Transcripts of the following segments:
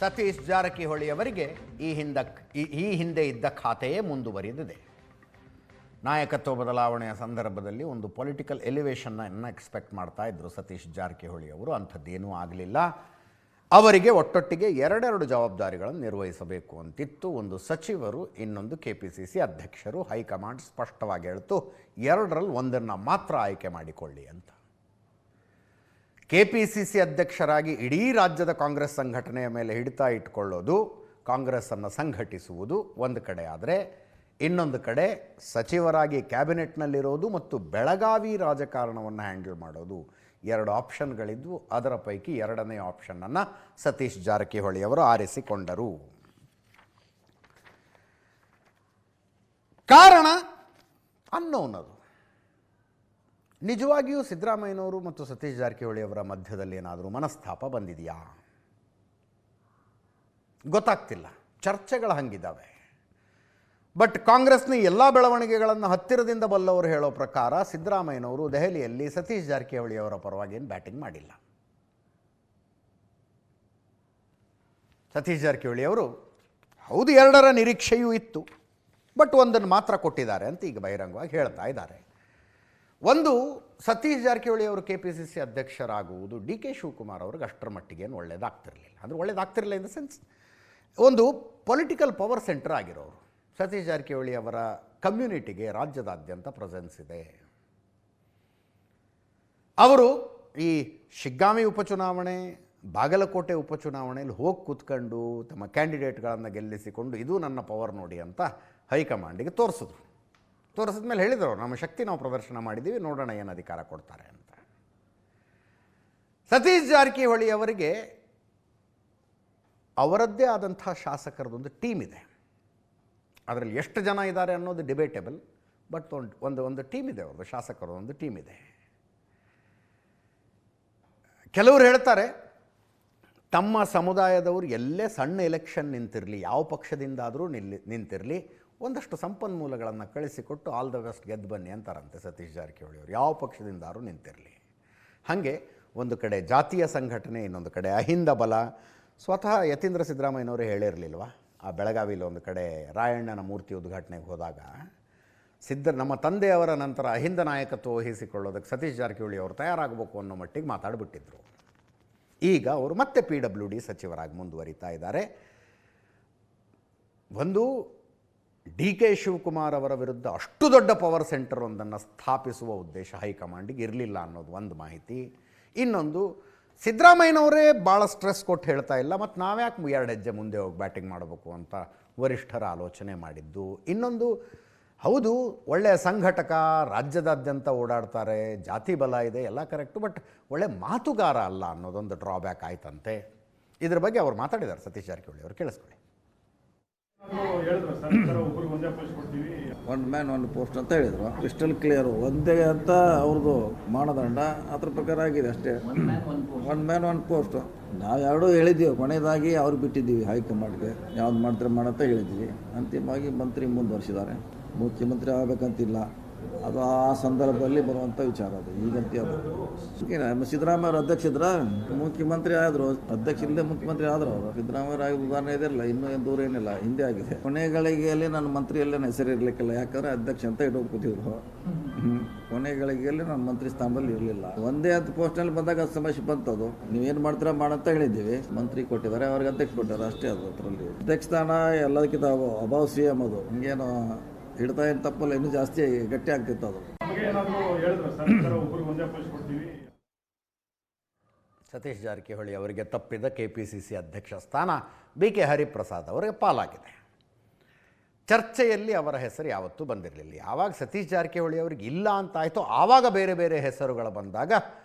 ಸತೀಶ್ ಜಾರಕಿಹೊಳಿ ಅವರಿಗೆ ಈ ಹಿಂದೆ ಇದ್ದ ಖಾತೆಯೇ ಮುಂದುವರಿದಿದೆ. ನಾಯಕತ್ವ ಬದಲಾವಣೆಯ ಸಂದರ್ಭದಲ್ಲಿ ಒಂದು ಪೊಲಿಟಿಕಲ್ ಎಲಿವೇಷನ್ನ ಎಕ್ಸ್ಪೆಕ್ಟ್ ಮಾಡ್ತಾ ಇದ್ದರು ಸತೀಶ್ ಜಾರಕಿಹೊಳಿ ಅವರು. ಅಂಥದ್ದೇನೂ ಆಗಲಿಲ್ಲ. ಅವರಿಗೆ ಒಟ್ಟೊಟ್ಟಿಗೆ ಎರಡೆರಡು ಜವಾಬ್ದಾರಿಗಳನ್ನು ನಿರ್ವಹಿಸಬೇಕು ಅಂತಿತ್ತು. ಒಂದು ಸಚಿವರು, ಇನ್ನೊಂದು KPCC ಅಧ್ಯಕ್ಷರು. ಹೈಕಮಾಂಡ್ ಸ್ಪಷ್ಟವಾಗಿ ಹೇಳ್ತು, ಎರಡರಲ್ಲಿ ಒಂದನ್ನು ಮಾತ್ರ ಆಯ್ಕೆ ಮಾಡಿಕೊಳ್ಳಿ ಅಂತ. KPCC ಅಧ್ಯಕ್ಷರಾಗಿ ಇಡೀ ರಾಜ್ಯದ ಕಾಂಗ್ರೆಸ್ ಸಂಘಟನೆಯ ಮೇಲೆ ಹಿಡಿತ ಇಟ್ಕೊಳ್ಳೋದು, ಕಾಂಗ್ರೆಸ್ಸನ್ನು ಸಂಘಟಿಸುವುದು ಒಂದು ಕಡೆ ಆದರೆ, ಇನ್ನೊಂದು ಕಡೆ ಸಚಿವರಾಗಿ ಕ್ಯಾಬಿನೆಟ್ನಲ್ಲಿರೋದು ಮತ್ತು ಬೆಳಗಾವಿ ರಾಜಕಾರಣವನ್ನು ಹ್ಯಾಂಡಲ್ ಮಾಡೋದು, ಎರಡು ಆಪ್ಷನ್ಗಳಿದ್ವು. ಅದರ ಪೈಕಿ ಎರಡನೇ ಆಪ್ಷನ್ನನ್ನು ಸತೀಶ್ ಜಾರಕಿಹೊಳಿ ಅವರು ಆರಿಸಿಕೊಂಡರು. ಕಾರಣ ಅನ್ನೋನದು. ನಿಜವಾಗಿಯೂ ಸಿದ್ದರಾಮಯ್ಯನವರು ಮತ್ತು ಸತೀಶ್ ಜಾರಕಿಹೊಳಿ ಅವರ ಮಧ್ಯದಲ್ಲಿ ಏನಾದರೂ ಮನಸ್ತಾಪ ಬಂದಿದೆಯಾ? ಗೊತ್ತಾಗ್ತಿಲ್ಲ. ಚರ್ಚೆಗಳು ಹಂಗಿದ್ದಾವೆ. ಬಟ್ ಕಾಂಗ್ರೆಸ್ನ ಎಲ್ಲ ಬೆಳವಣಿಗೆಗಳನ್ನು ಹತ್ತಿರದಿಂದ ಬಲ್ಲವರು ಹೇಳೋ ಪ್ರಕಾರ ಸಿದ್ದರಾಮಯ್ಯನವರು ದೆಹಲಿಯಲ್ಲಿ ಸತೀಶ್ ಜಾರಕಿಹೊಳಿ ಅವರ ಪರವಾಗಿ ಏನು ಬ್ಯಾಟಿಂಗ್ ಮಾಡಿಲ್ಲ. ಸತೀಶ್ ಜಾರಕಿಹೊಳಿ ಅವರು ಹೌದು ಎರಡರ ನಿರೀಕ್ಷೆಯೂ ಇತ್ತು, ಬಟ್ ಒಂದನ್ನು ಮಾತ್ರ ಕೊಟ್ಟಿದ್ದಾರೆ ಅಂತ ಈಗ ಬಹಿರಂಗವಾಗಿ ಹೇಳ್ತಾ ಇದ್ದಾರೆ. ಒಂದು, ಸತೀಶ್ ಜಾರಕಿಹೊಳಿ ಅವರು KPCC ಅಧ್ಯಕ್ಷರಾಗುವುದು DK ಶಿವಕುಮಾರ್ ಅವ್ರಿಗೆ ಅಷ್ಟರ ಮಟ್ಟಿಗೆ ಏನು ಒಳ್ಳೇದಾಗ್ತಿರಲಿಲ್ಲ. ಅಂದರೆ ಒಳ್ಳೇದಾಗ್ತಿರಲಿಲ್ಲ ಇನ್ ದ ಸೆನ್ಸ್, ಒಂದು ಪೊಲಿಟಿಕಲ್ ಪವರ್ ಸೆಂಟರ್ ಆಗಿರೋರು. ಸತೀಶ್ ಜಾರಕಿಹೊಳಿ ಅವರ ಕಮ್ಯುನಿಟಿಗೆ ರಾಜ್ಯದಾದ್ಯಂತ ಪ್ರೆಸೆನ್ಸ್ ಇದೆ. ಅವರು ಈ ಶಿಗ್ಗಾಂವಿ ಉಪಚುನಾವಣೆ, ಬಾಗಲಕೋಟೆ ಉಪಚುನಾವಣೆಯಲ್ಲಿ ಹೋಗಿ ಕೂತ್ಕೊಂಡು ತಮ್ಮ ಕ್ಯಾಂಡಿಡೇಟ್ಗಳನ್ನು ಗೆಲ್ಲಿಸಿಕೊಂಡು ಇದು ನನ್ನ ಪವರ್ ನೋಡಿ ಅಂತ ಹೈಕಮಾಂಡಿಗೆ ತೋರಿಸಿದ್ರು. ತೋರಿಸಿದ ಮೇಲೆ ಹೇಳಿದರು, ನಮ್ಮ ಶಕ್ತಿ ನಾವು ಪ್ರದರ್ಶನ ಮಾಡಿದ್ದೀವಿ, ನೋಡೋಣ ಏನು ಅಧಿಕಾರ ಕೊಡ್ತಾರೆ ಅಂತ. ಸತೀಶ್ ಜಾರಕಿಹೊಳಿ ಅವರಿಗೆ ಅವರದ್ದೇ ಆದಂಥ ಶಾಸಕರದೊಂದು ಟೀಮ್ ಇದೆ. ಅದರಲ್ಲಿ ಎಷ್ಟು ಜನ ಇದ್ದಾರೆ ಅನ್ನೋದು ಡಿಬೇಟೇಬಲ್, ಬಟ್ ಒಂದು ಟೀಮ್ ಇದೆ, ಅವ್ರದ್ದು ಶಾಸಕರು ಒಂದು ಟೀಮ್ ಇದೆ. ಕೆಲವರು ಹೇಳ್ತಾರೆ, ತಮ್ಮ ಸಮುದಾಯದವರು ಎಲ್ಲೇ ಸಣ್ಣ ಎಲೆಕ್ಷನ್ ನಿಂತಿರಲಿ, ಯಾವ ಪಕ್ಷದಿಂದಾದರೂ ನಿಂತಿರಲಿ, ಒಂದಷ್ಟು ಸಂಪನ್ಮೂಲಗಳನ್ನು ಕಳಿಸಿಕೊಟ್ಟು ಆಲ್ ದ ಬೆಸ್ಟ್ ಗೆದ್ದು ಬನ್ನಿ ಅಂತಾರಂತೆ ಸತೀಶ್ ಜಾರಕಿಹೊಳಿ ಅವರು, ಯಾವ ಪಕ್ಷದಿಂದಾದರೂ ನಿಂತಿರಲಿ. ಹಾಗೆ ಒಂದು ಕಡೆ ಜಾತೀಯ ಸಂಘಟನೆ, ಇನ್ನೊಂದು ಕಡೆ ಅಹಿಂದ ಬಲ. ಸ್ವತಃ ಯತೀಂದ್ರ ಸಿದ್ದರಾಮಯ್ಯನವರು ಹೇಳಿರಲಿಲ್ವ, ಆ ಬೆಳಗಾವಿಲಿ ಒಂದು ಕಡೆ ರಾಯಣ್ಣನ ಮೂರ್ತಿ ಉದ್ಘಾಟನೆಗೆ ಹೋದಾಗ ನಮ್ಮ ತಂದೆಯವರ ನಂತರ ಅಹಿಂದ ನಾಯಕತ್ವ ವಹಿಸಿಕೊಳ್ಳೋದಕ್ಕೆ ಸತೀಶ್ ಜಾರಕಿಹೊಳಿ ಅವರು ತಯಾರಾಗಬೇಕು ಅನ್ನೋ ಮಟ್ಟಿಗೆ ಮಾತಾಡಿಬಿಟ್ಟಿದ್ರು. ಈಗ ಅವರು ಮತ್ತೆ PWD ಸಚಿವರಾಗಿ ಮುಂದುವರಿತಾ ಇದ್ದಾರೆ. ಒಂದು, DK ಶಿವಕುಮಾರ್ ಅವರ ವಿರುದ್ಧ ಅಷ್ಟು ದೊಡ್ಡ ಪವರ್ ಸೆಂಟರ್ ಒಂದನ್ನು ಸ್ಥಾಪಿಸುವ ಉದ್ದೇಶ ಹೈಕಮಾಂಡಿಗೆ ಇರಲಿಲ್ಲ ಅನ್ನೋದು ಒಂದು ಮಾಹಿತಿ. ಇನ್ನೊಂದು, ಸಿದ್ದರಾಮಯ್ಯನವರೇ ಭಾಳ ಸ್ಟ್ರೆಸ್ ಕೊಟ್ಟು ಹೇಳ್ತಾ ಇಲ್ಲ, ಮತ್ತು ನಾವ್ಯಾಕೆ ಎರಡು ಹೆಜ್ಜೆ ಮುಂದೆ ಹೋಗಿ ಬ್ಯಾಟಿಂಗ್ ಮಾಡಬೇಕು ಅಂತ ವರಿಷ್ಠರ ಆಲೋಚನೆ ಮಾಡಿದ್ದು. ಇನ್ನೊಂದು, ಹೌದು ಒಳ್ಳೆಯ ಸಂಘಟಕ, ರಾಜ್ಯದಾದ್ಯಂತ ಓಡಾಡ್ತಾರೆ, ಜಾತಿ ಬಲ ಇದೆ, ಎಲ್ಲ ಕರೆಕ್ಟು, ಬಟ್ ಒಳ್ಳೆ ಮಾತುಗಾರ ಅಲ್ಲ ಅನ್ನೋದೊಂದು ಡ್ರಾಬ್ಯಾಕ್ ಆಯ್ತಂತೆ. ಇದ್ರ ಬಗ್ಗೆ ಅವ್ರು ಮಾತಾಡಿದ್ದಾರೆ ಸತೀಶ್ ಜಾರಕಿಹೊಳಿ ಅವರು, ಕೇಳಿಸ್ಕೊಳ್ಳಿ. ಒನ್ ಮ್ಯಾನ್ ಒನ್ ಪೋಸ್ಟ್ ಅಂತ ಹೇಳಿದ್ರು, ಕ್ರಿಸ್ಟಲ್ ಕ್ಲಿಯರ್ ಒಂದೇ ಅಂತ ಅವ್ರದ್ದು ಮಾನದಂಡ, ಅದ್ರ ಪ್ರಕಾರ ಆಗಿದೆ ಅಷ್ಟೇ. ಒನ್ ಮ್ಯಾನ್ ಒನ್ ಪೋಸ್ಟ್ ನಾವು ಎರಡೂ ಹೇಳಿದ್ದೀವಿ, ಕೊನೆಯದಾಗಿ ಅವ್ರು ಬಿಟ್ಟಿದ್ದೀವಿ ಹೈಕಮಾಂಡ್ಗೆ, ಯಾವ್ದು ಮಾಡ್ತಾರೆ ಮಾಡಂತ ಹೇಳಿದ್ದೀವಿ. ಅಂತಿಮವಾಗಿ ಮಂತ್ರಿ ಮುಂದುವರಿಸಿದ್ದಾರೆ. ಮುಖ್ಯಮಂತ್ರಿ ಆಗಬೇಕಂತಿಲ್ಲ, ಅದು ಆ ಸಂದರ್ಭದಲ್ಲಿ ಬರುವಂಥ ವಿಚಾರ. ಅದು ಈಗಂತ ಅದು ಸಿದ್ದರಾಮಯ್ಯ ಅಧ್ಯಕ್ಷ ಮುಖ್ಯಮಂತ್ರಿ ಆದರು, ಅಧ್ಯಕ್ಷ ಇಲ್ಲದೆ ಮುಖ್ಯಮಂತ್ರಿ ಆದರು. ಅವರು ಸಿದ್ದರಾಮಯ್ಯ ಆಗಿದ ಉದಾಹರಣೆ ಇದೆಲ್ಲ, ಇನ್ನೂ ದೂರ ಏನಿಲ್ಲ, ಹಿಂದೆ ಆಗಿದೆ. ಕೊನೆಗಳಿಗೆಯಲ್ಲಿ ನನ್ನ ಮಂತ್ರಿಯಲ್ಲೇ ಹೆಸರು ಇರಲಿಕ್ಕಿಲ್ಲ, ಯಾಕಂದರೆ ಅಧ್ಯಕ್ಷ ಅಂತ ಇಟ್ಕೊತಿದ್ರು. ಕೊನೆಗಳಿಗೆಯಲ್ಲಿ ನನ್ನ ಮಂತ್ರಿ ಸ್ಥಾನದಲ್ಲಿ ಇರಲಿಲ್ಲ. ಒಂದೇ ಹತ್ತು ಪೋಸ್ಟ್ನಲ್ಲಿ ಬಂದಾಗ ಸಮಸ್ಯೆ ಬಂತದು. ನೀವೇನು ಮಾಡ್ತೀರಾ ಮಾಡಂತ ಹೇಳಿದ್ದೀವಿ, ಮಂತ್ರಿ ಕೊಟ್ಟಿದ್ದಾರೆ, ಅವ್ರಿಗೆ ಅಧ್ಯಕ್ಷ ಕೊಟ್ಟಾರೆ ಅಷ್ಟೇ. ಅದು ಅದರಲ್ಲಿ ಅಧ್ಯಕ್ಷ ಸ್ಥಾನ ಎಲ್ಲದಕ್ಕಿಂತ ಅಬಾವ್ CM ಅದು. ಹಿಂಗೇನು ಹಿಡ್ತಾ ಏನು ತಪ್ಪಲ್ಲ, ಇನ್ನೂ ಜಾಸ್ತಿ ಗಟ್ಟಿ ಆಗ್ತಿತ್ತು ಅದು. ಸತೀಶ್ ಜಾರಕಿಹೊಳಿ ಅವರಿಗೆ ತಪ್ಪಿದ KPCC ಅಧ್ಯಕ್ಷ ಸ್ಥಾನ BK ಹರಿಪ್ರಸಾದ್ ಅವರಿಗೆ ಪಾಲಾಗಿದೆ. ಚರ್ಚೆಯಲ್ಲಿ ಅವರ ಹೆಸರು ಯಾವತ್ತೂ ಬಂದಿರಲಿಲ್ಲ. ಯಾವಾಗ ಸತೀಶ್ ಜಾರಕಿಹೊಳಿ ಅವರಿಗೆ ಇಲ್ಲ ಅಂತಾಯಿತು, ಆವಾಗ ಬೇರೆ ಬೇರೆ ಹೆಸರುಗಳು ಬಂದಾಗ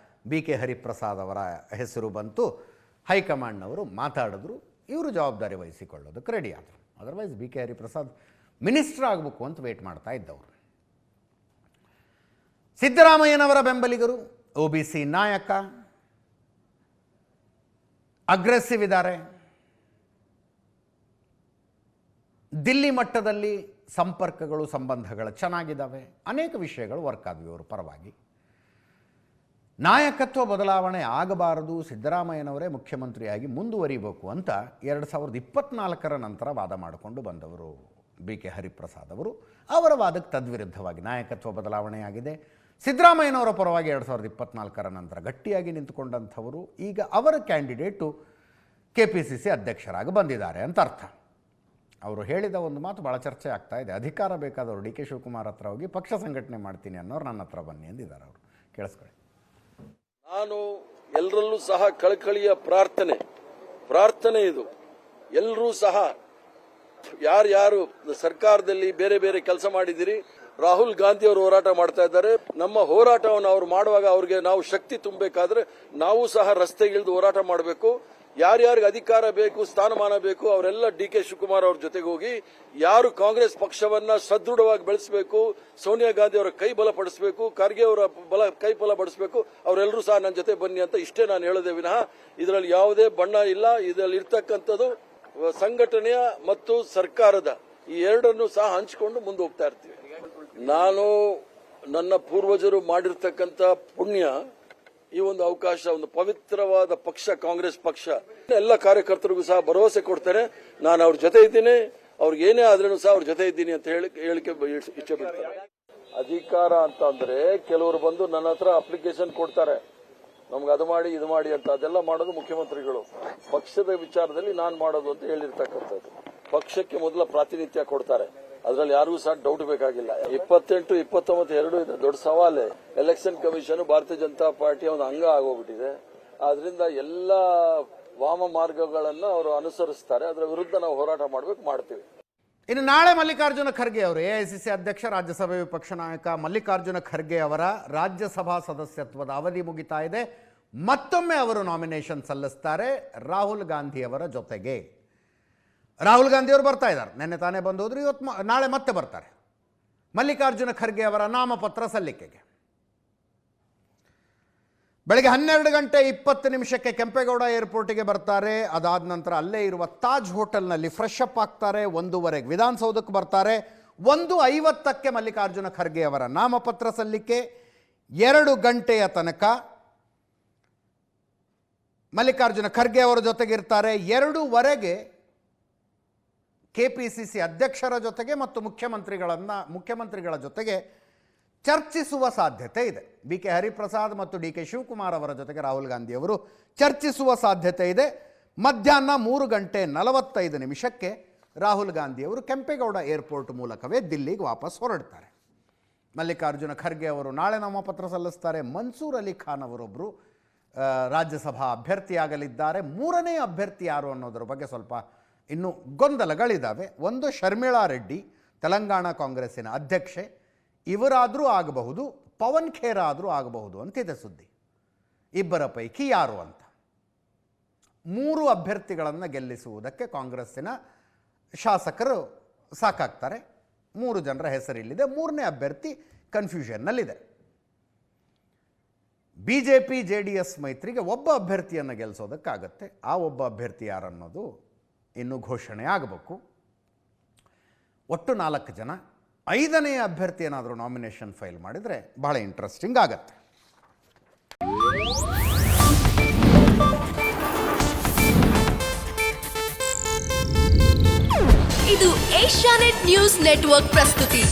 BK ಹರಿಪ್ರಸಾದ್ ಅವರ ಹೆಸರು ಬಂತು. ಹೈಕಮಾಂಡ್ನವರು ಮಾತಾಡಿದ್ರು, ಇವರು ಜವಾಬ್ದಾರಿ ವಹಿಸಿಕೊಳ್ಳೋದಕ್ಕೆ ರೆಡಿ ಆದರು. ಅದರ್ವೈಸ್ BK ಹರಿಪ್ರಸಾದ್ ಮಿನಿಸ್ಟರ್ ಆಗಬೇಕು ಅಂತ ವೇಟ್ ಮಾಡ್ತಾ ಇದ್ದವರು. ಸಿದ್ದರಾಮಯ್ಯನವರ ಬೆಂಬಲಿಗರು, OBC ನಾಯಕ, ಅಗ್ರೆಸಿವ್ ಇದ್ದಾರೆ. ದಿಲ್ಲಿ ಮಟ್ಟದಲ್ಲಿ ಸಂಪರ್ಕಗಳು, ಸಂಬಂಧಗಳು ಚೆನ್ನಾಗಿದ್ದಾವೆ. ಅನೇಕ ವಿಷಯಗಳು ವರ್ಕ್ ಆದವು ಇವರು ಪರವಾಗಿ. ನಾಯಕತ್ವ ಬದಲಾವಣೆ ಆಗಬಾರದು, ಸಿದ್ದರಾಮಯ್ಯನವರೇ ಮುಖ್ಯಮಂತ್ರಿಯಾಗಿ ಮುಂದುವರಿಬೇಕು ಅಂತ 2024 ನಂತರ ವಾದ ಮಾಡಿಕೊಂಡು ಬಂದವರು BK ಹರಿಪ್ರಸಾದ್ ಅವರು. ಅವರ ವಾದಕ್ಕೆ ತದ್ವಿರುದ್ಧವಾಗಿ ನಾಯಕತ್ವ ಬದಲಾವಣೆಯಾಗಿದೆ. ಸಿದ್ದರಾಮಯ್ಯನವರ ಪರವಾಗಿ 2024 ನಂತರ ಗಟ್ಟಿಯಾಗಿ ನಿಂತುಕೊಂಡಂಥವರು ಈಗ ಅವರ ಕ್ಯಾಂಡಿಡೇಟು KPCC ಅಧ್ಯಕ್ಷರಾಗಿ ಬಂದಿದ್ದಾರೆ ಅಂತ ಅರ್ಥ. ಅವರು ಹೇಳಿದ ಒಂದು ಮಾತು ಭಾಳ ಚರ್ಚೆ ಆಗ್ತಾ ಇದೆ. ಅಧಿಕಾರ ಬೇಕಾದವರು DK ಶಿವಕುಮಾರ್ ಹತ್ರ ಹೋಗಿ ಪಕ್ಷ ಸಂಘಟನೆ ಮಾಡ್ತೀನಿ ಅನ್ನೋರು ನನ್ನ ಹತ್ರ ಬನ್ನಿ ಎಂದಿದ್ದಾರೆ. ಅವರು ಕೇಳಿಸ್ಕೊಳ್ಳಿ. ನಾನು ಎಲ್ಲರಲ್ಲೂ ಸಹ ಕಳಕಳಿಯ ಪ್ರಾರ್ಥನೆ ಇದು. ಎಲ್ಲರೂ ಸಹ ಯಾರ್ಯಾರು ಸರ್ಕಾರದಲ್ಲಿ ಬೇರೆ ಬೇರೆ ಕೆಲಸ ಮಾಡಿದಿರಿ, ರಾಹುಲ್ ಗಾಂಧಿ ಅವರು ಹೋರಾಟ ಮಾಡ್ತಾ ಇದ್ದಾರೆ. ನಮ್ಮ ಹೋರಾಟವನ್ನು ಅವ್ರು ಮಾಡುವಾಗ ಅವ್ರಿಗೆ ನಾವು ಶಕ್ತಿ ತುಂಬಬೇಕಾದ್ರೆ ನಾವು ಸಹ ರಸ್ತೆಗಿಳಿದು ಹೋರಾಟ ಮಾಡಬೇಕು. ಯಾರ್ಯಾರಿಗೆ ಅಧಿಕಾರ ಬೇಕು, ಸ್ಥಾನಮಾನ ಬೇಕು, ಅವರೆಲ್ಲ DK ಶಿವಕುಮಾರ್ ಅವ್ರ ಜೊತೆಗೆ ಹೋಗಿ ಯಾರು ಕಾಂಗ್ರೆಸ್ ಪಕ್ಷವನ್ನ ಸದೃಢವಾಗಿ ಬೆಳೆಸಬೇಕು, ಸೋನಿಯಾ ಗಾಂಧಿ ಅವರ ಕೈ ಬಲಪಡಿಸಬೇಕು, ಖರ್ಗೆ ಅವರ ಕೈ ಬಲಪಡಿಸಬೇಕು, ಅವರೆಲ್ಲರೂ ಸಹ ನನ್ನ ಜೊತೆ ಬನ್ನಿ ಅಂತ ಇಷ್ಟೇ ನಾನು ಹೇಳೋದೇ ವಿನಃ ಇದರಲ್ಲಿ ಯಾವುದೇ ಬಣ್ಣ ಇಲ್ಲ. ಇದರಲ್ಲಿ ಇರ್ತಕ್ಕಂಥದ್ದು ಸಂಘಟನೆಯ ಮತ್ತು ಸರ್ಕಾರದ ಈ ಎರಡನ್ನು ಸಹ ಹಂಚಿಕೊಂಡು ಮುಂದೆ ಹೋಗ್ತಾ ಇರ್ತೀವಿ. ನಾನು ನನ್ನ ಪೂರ್ವಜರು ಮಾಡಿರ್ತಕ್ಕಂಥ ಪುಣ್ಯ, ಈ ಒಂದು ಅವಕಾಶ, ಒಂದು ಪವಿತ್ರವಾದ ಪಕ್ಷ ಕಾಂಗ್ರೆಸ್ ಪಕ್ಷ, ಎಲ್ಲ ಕಾರ್ಯಕರ್ತರಿಗೂ ಸಹ ಭರವಸೆ ಕೊಡ್ತೇನೆ. ನಾನು ಅವ್ರ ಜೊತೆ ಇದ್ದೀನಿ, ಅವ್ರಿಗೆ ಏನೇ ಆದ್ರೂ ಸಹ ಅವ್ರ ಜೊತೆ ಇದ್ದೀನಿ ಅಂತ ಹೇಳಿಕೆ ಇಚ್ಛೆ ಬಿಡ್ತಾರೆ. ಅಧಿಕಾರ ಅಂತ ಅಂದ್ರೆ ಕೆಲವರು ಬಂದು ನನ್ನ ಹತ್ರ ಅಪ್ಲಿಕೇಶನ್ ಕೊಡ್ತಾರೆ, ನಮ್ಗೆ ಅದು ಮಾಡಿ ಇದು ಮಾಡಿ ಅಂತ. ಅದೆಲ್ಲ ಮಾಡೋದು ಮುಖ್ಯಮಂತ್ರಿಗಳು. ಪಕ್ಷದ ವಿಚಾರದಲ್ಲಿ ನಾನು ಮಾಡೋದು ಅಂತ ಹೇಳಿರ್ತಕ್ಕಂಥದ್ದು. ಪಕ್ಷಕ್ಕೆ ಮೊದಲ ಪ್ರಾತಿನಿಧ್ಯ ಕೊಡ್ತಾರೆ, ಅದರಲ್ಲಿ ಯಾರಿಗೂ ಸಹ ಡೌಟ್ ಬೇಕಾಗಿಲ್ಲ. 28, 29 ಎರಡು ಇದೆ ದೊಡ್ಡ ಸವಾಲೆ. ಎಲೆಕ್ಷನ್ ಕಮಿಷನ್ ಭಾರತೀಯ ಜನತಾ ಪಾರ್ಟಿಯ ಒಂದು ಅಂಗ ಆಗೋಗ್ಬಿಟ್ಟಿದೆ. ಆದ್ರಿಂದ ಎಲ್ಲ ವಾಮ ಮಾರ್ಗಗಳನ್ನು ಅವರು ಅನುಸರಿಸ್ತಾರೆ. ಅದರ ವಿರುದ್ಧ ನಾವು ಹೋರಾಟ ಮಾಡ್ತೀವಿ. ಇನ್ನು ನಾಳೆ ಮಲ್ಲಿಕಾರ್ಜುನ ಖರ್ಗೆ ಅವರು AICC ಅಧ್ಯಕ್ಷ, ರಾಜ್ಯಸಭೆ ವಿಪಕ್ಷ ನಾಯಕ ಮಲ್ಲಿಕಾರ್ಜುನ ಖರ್ಗೆ ಅವರ ರಾಜ್ಯಸಭಾ ಸದಸ್ಯತ್ವದ ಅವಧಿ ಮುಗಿತಾ ಇದೆ. ಮತ್ತೊಮ್ಮೆ ಅವರು ನಾಮಿನೇಷನ್ ಸಲ್ಲಿಸ್ತಾರೆ ರಾಹುಲ್ ಗಾಂಧಿ ಅವರ ಜೊತೆಗೆ. ರಾಹುಲ್ ಗಾಂಧಿ ಅವರು ಬರ್ತಾ ಇದ್ದಾರೆ, ನಿನ್ನೆ ತಾನೇ ಬಂದು ಹೋದ್ರು, ನಾಳೆ ಮತ್ತೆ ಬರ್ತಾರೆ ಮಲ್ಲಿಕಾರ್ಜುನ ಖರ್ಗೆ ಅವರ ನಾಮಪತ್ರ ಸಲ್ಲಿಕೆಗೆ. ಬೆಳಗ್ಗೆ 12:20 ಕೆಂಪೇಗೌಡ ಏರ್ಪೋರ್ಟಿಗೆ ಬರ್ತಾರೆ. ಅದಾದ ನಂತರ ಅಲ್ಲೇ ಇರುವ ತಾಜ್ ಹೋಟೆಲ್ನಲ್ಲಿ ಫ್ರೆಶ್ ಅಪ್ ಆಗ್ತಾರೆ. 1:15 ವಿಧಾನಸೌಧಕ್ಕೆ ಬರ್ತಾರೆ. 1:50 ಮಲ್ಲಿಕಾರ್ಜುನ ಖರ್ಗೆ ಅವರ ನಾಮಪತ್ರ ಸಲ್ಲಿಕೆ. 2 ಗಂಟೆಯ ತನಕ ಮಲ್ಲಿಕಾರ್ಜುನ ಖರ್ಗೆ ಅವರ ಜೊತೆಗಿರ್ತಾರೆ. 2:15 KPCC ಅಧ್ಯಕ್ಷರ ಜೊತೆಗೆ ಮತ್ತು ಮುಖ್ಯಮಂತ್ರಿಗಳ ಜೊತೆಗೆ ಚರ್ಚಿಸುವ ಸಾಧ್ಯತೆ ಇದೆ. BK ಹರಿಪ್ರಸಾದ್ ಮತ್ತು DK ಶಿವಕುಮಾರ್ ಅವರ ಜೊತೆಗೆ ರಾಹುಲ್ ಗಾಂಧಿ ಅವರು ಚರ್ಚಿಸುವ ಸಾಧ್ಯತೆ ಇದೆ. ಮಧ್ಯಾಹ್ನ 3:45 ರಾಹುಲ್ ಗಾಂಧಿ ಅವರು ಕೆಂಪೇಗೌಡ ಏರ್ಪೋರ್ಟ್ ಮೂಲಕವೇ ದಿಲ್ಲಿಗೆ ವಾಪಸ್ ಹೊರಡ್ತಾರೆ. ಮಲ್ಲಿಕಾರ್ಜುನ ಖರ್ಗೆ ಅವರು ನಾಳೆ ನಾಮಪತ್ರ ಸಲ್ಲಿಸ್ತಾರೆ. ಮನ್ಸೂರ್ ಅಲಿ ಖಾನ್ ಅವರೊಬ್ಬರು ರಾಜ್ಯಸಭಾ ಅಭ್ಯರ್ಥಿಯಾಗಲಿದ್ದಾರೆ. 3ನೇ ಅಭ್ಯರ್ಥಿ ಯಾರು ಅನ್ನೋದ್ರ ಬಗ್ಗೆ ಸ್ವಲ್ಪ ಇನ್ನೂ ಗೊಂದಲಗಳಿದ್ದಾವೆ. ಒಂದು ಶರ್ಮಿಳಾ ರೆಡ್ಡಿ, ತೆಲಂಗಾಣ ಕಾಂಗ್ರೆಸ್ಸಿನ ಅಧ್ಯಕ್ಷೆ, ಇವರಾದರೂ ಆಗಬಹುದು, ಪವನ್ ಖೇರಾ ಆದರೂ ಆಗಬಹುದು ಅಂತಿದೆ ಸುದ್ದಿ. ಇಬ್ಬರ ಪೈಕಿ ಯಾರು ಅಂತ. 3 ಅಭ್ಯರ್ಥಿಗಳನ್ನು ಗೆಲ್ಲಿಸುವುದಕ್ಕೆ ಕಾಂಗ್ರೆಸ್ಸಿನ ಶಾಸಕರು ಸಾಕಾಗ್ತಾರೆ. 3 ಜನರ ಹೆಸರಿಲ್ಲಿದೆ. 3ನೇ ಅಭ್ಯರ್ಥಿ ಕನ್ಫ್ಯೂಷನ್ನಲ್ಲಿದೆ. BJP JDS ಮೈತ್ರಿಗೆ ಒಬ್ಬ ಅಭ್ಯರ್ಥಿಯನ್ನು ಗೆಲ್ಲಿಸೋದಕ್ಕಾಗತ್ತೆ. ಆ ಒಬ್ಬ ಅಭ್ಯರ್ಥಿ ಯಾರನ್ನೋದು ಇನ್ನೂ ಘೋಷಣೆ ಆಗಬೇಕು. ಒಟ್ಟು 4 ಜನ. 5ನೇ ಅಭ್ಯರ್ಥಿ ಏನಾದರೂ ನಾಮಿನೇಷನ್ ಫೈಲ್ ಮಾಡಿದರೆ ಬಹಳ ಇಂಟ್ರೆಸ್ಟಿಂಗ್ ಆಗತ್ತೆ. ಇದು ಏಷ್ಯಾನೆಟ್ ನ್ಯೂಸ್ ನೆಟ್ವರ್ಕ್ ಪ್ರಸ್ತುತಿ.